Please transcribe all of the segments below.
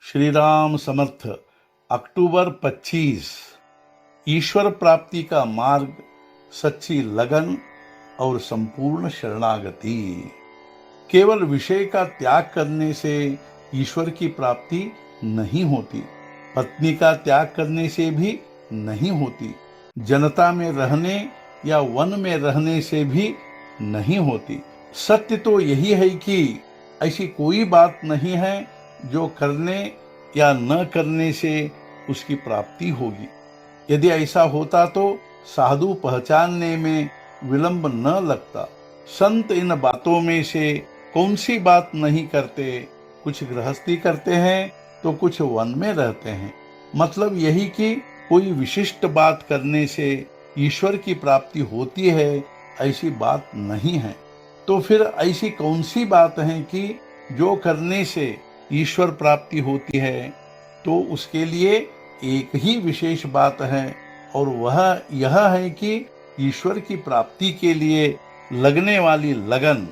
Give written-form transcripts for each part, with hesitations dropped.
श्री राम समर्थ। अक्टूबर 25। ईश्वर प्राप्ति का मार्ग, सच्ची लगन और संपूर्ण शरणागति। केवल विषय का त्याग करने से ईश्वर की प्राप्ति नहीं होती, पत्नी का त्याग करने से भी नहीं होती, जनता में रहने या वन में रहने से भी नहीं होती। सत्य तो यही है कि ऐसी कोई बात नहीं है जो करने या न करने से उसकी प्राप्ति होगी। यदि ऐसा होता तो साधु पहचानने में विलंब न लगता। संत इन बातों में से कौन सी बात नहीं करते, कुछ गृहस्थी करते हैं तो कुछ वन में रहते हैं। मतलब यही कि कोई विशिष्ट बात करने से ईश्वर की प्राप्ति होती है, ऐसी बात नहीं है। तो फिर ऐसी कौन सी बात है कि जो करने से ईश्वर प्राप्ति होती है? तो उसके लिए एक ही विशेष बात है, और वह यह है कि ईश्वर की प्राप्ति के लिए लगने वाली लगन।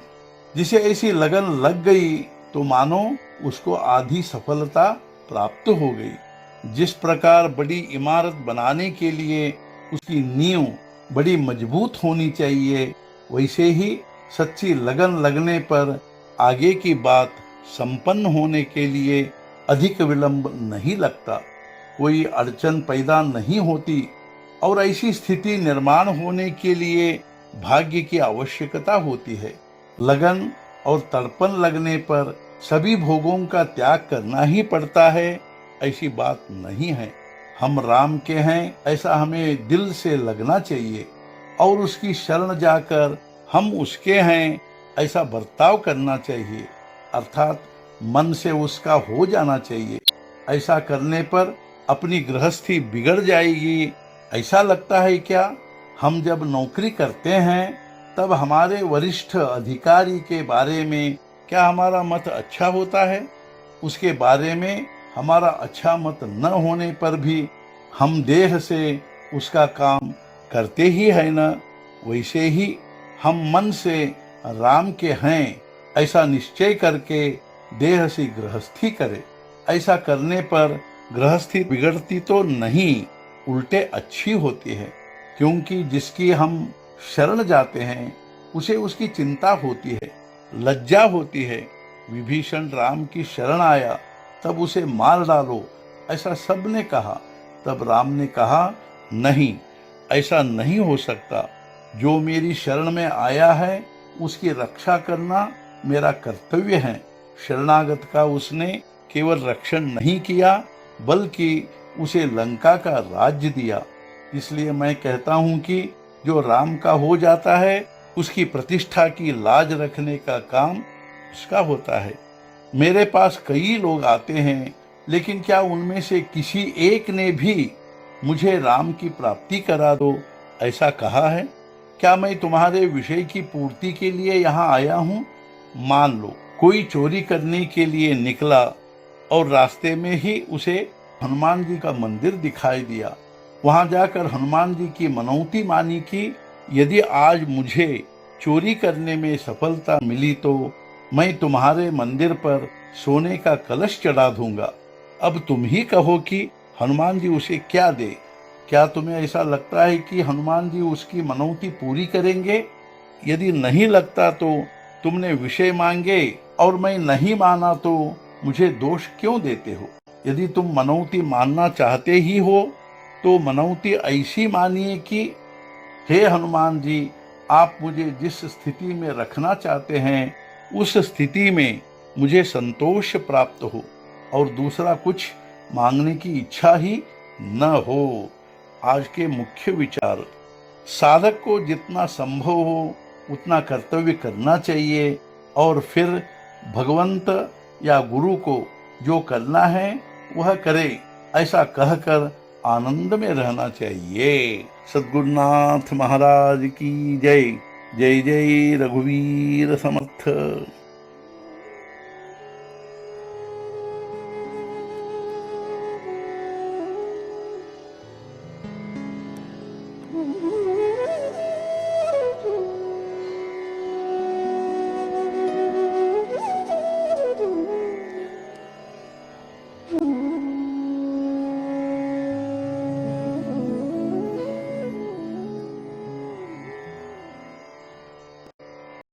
जिसे ऐसी लगन लग गई तो मानो उसको आधी सफलता प्राप्त हो गई। जिस प्रकार बड़ी इमारत बनाने के लिए उसकी नींव बड़ी मजबूत होनी चाहिए, वैसे ही सच्ची लगन लगने पर आगे की बात संपन्न होने के लिए अधिक विलंब नहीं लगता, कोई अड़चन पैदा नहीं होती। और ऐसी स्थिति निर्माण होने के लिए भाग्य की आवश्यकता होती है। लगन और तड़पन लगने पर सभी भोगों का त्याग करना ही पड़ता है, ऐसी बात नहीं है। हम राम के हैं ऐसा हमें दिल से लगना चाहिए, और उसकी शरण जाकर हम उसके हैं ऐसा बर्ताव करना चाहिए, अर्थात मन से उसका हो जाना चाहिए। ऐसा करने पर अपनी गृहस्थी बिगड़ जाएगी, ऐसा लगता है क्या? हम जब नौकरी करते हैं तब हमारे वरिष्ठ अधिकारी के बारे में क्या हमारा मत अच्छा होता है? उसके बारे में हमारा अच्छा मत न होने पर भी हम देह से उसका काम करते ही है न? वैसे ही हम मन से राम के हैं ऐसा निश्चय करके देह से गृहस्थी करें। ऐसा करने पर गृहस्थी बिगड़ती तो नहीं, उल्टे अच्छी होती है, क्योंकि जिसकी हम शरण जाते हैं उसे उसकी चिंता होती है, लज्जा होती है। विभीषण राम की शरण आया तब उसे मार डालो, ऐसा सबने कहा। तब राम ने कहा, नहीं, ऐसा नहीं हो सकता। जो मेरी शरण में आया है उसकी रक्षा करना मेरा कर्तव्य है। शरणागत का उसने केवल रक्षण नहीं किया, बल्कि उसे लंका का राज्य दिया। इसलिए मैं कहता हूं कि जो राम का हो जाता है उसकी प्रतिष्ठा की लाज रखने का काम उसका होता है। मेरे पास कई लोग आते हैं, लेकिन क्या उनमें से किसी एक ने भी मुझे राम की प्राप्ति करा दो ऐसा कहा है? क्या मैं तुम्हारे विषय की पूर्ति के लिए यहाँ आया हूँ? मान लो कोई चोरी करने के लिए निकला और रास्ते में ही उसे हनुमान जी का मंदिर दिखाई दिया। वहां जाकर हनुमान जी की मनौती मानी कि यदि आज मुझे चोरी करने में सफलता मिली तो मैं तुम्हारे मंदिर पर सोने का कलश चढ़ा दूंगा। अब तुम ही कहो कि हनुमान जी उसे क्या दे? क्या तुम्हें ऐसा लगता है कि हनुमान जी उसकी मनौती पूरी करेंगे? यदि नहीं लगता तो तुमने विषय मांगे और मैं नहीं माना तो मुझे दोष क्यों देते हो? यदि तुम मनौती मानना चाहते ही हो तो मनौती ऐसी मानिए कि हे हनुमान जी, आप मुझे जिस स्थिति में रखना चाहते हैं उस स्थिति में मुझे संतोष प्राप्त हो, और दूसरा कुछ मांगने की इच्छा ही न हो। आज के मुख्य विचार, साधक को जितना संभव हो उतना कर्तव्य करना चाहिए, और फिर भगवंत या गुरु को जो करना है वह करे, ऐसा कहकर आनंद में रहना चाहिए। सद्गुरुनाथ महाराज की जय। जय जय रघुवीर समर्थ।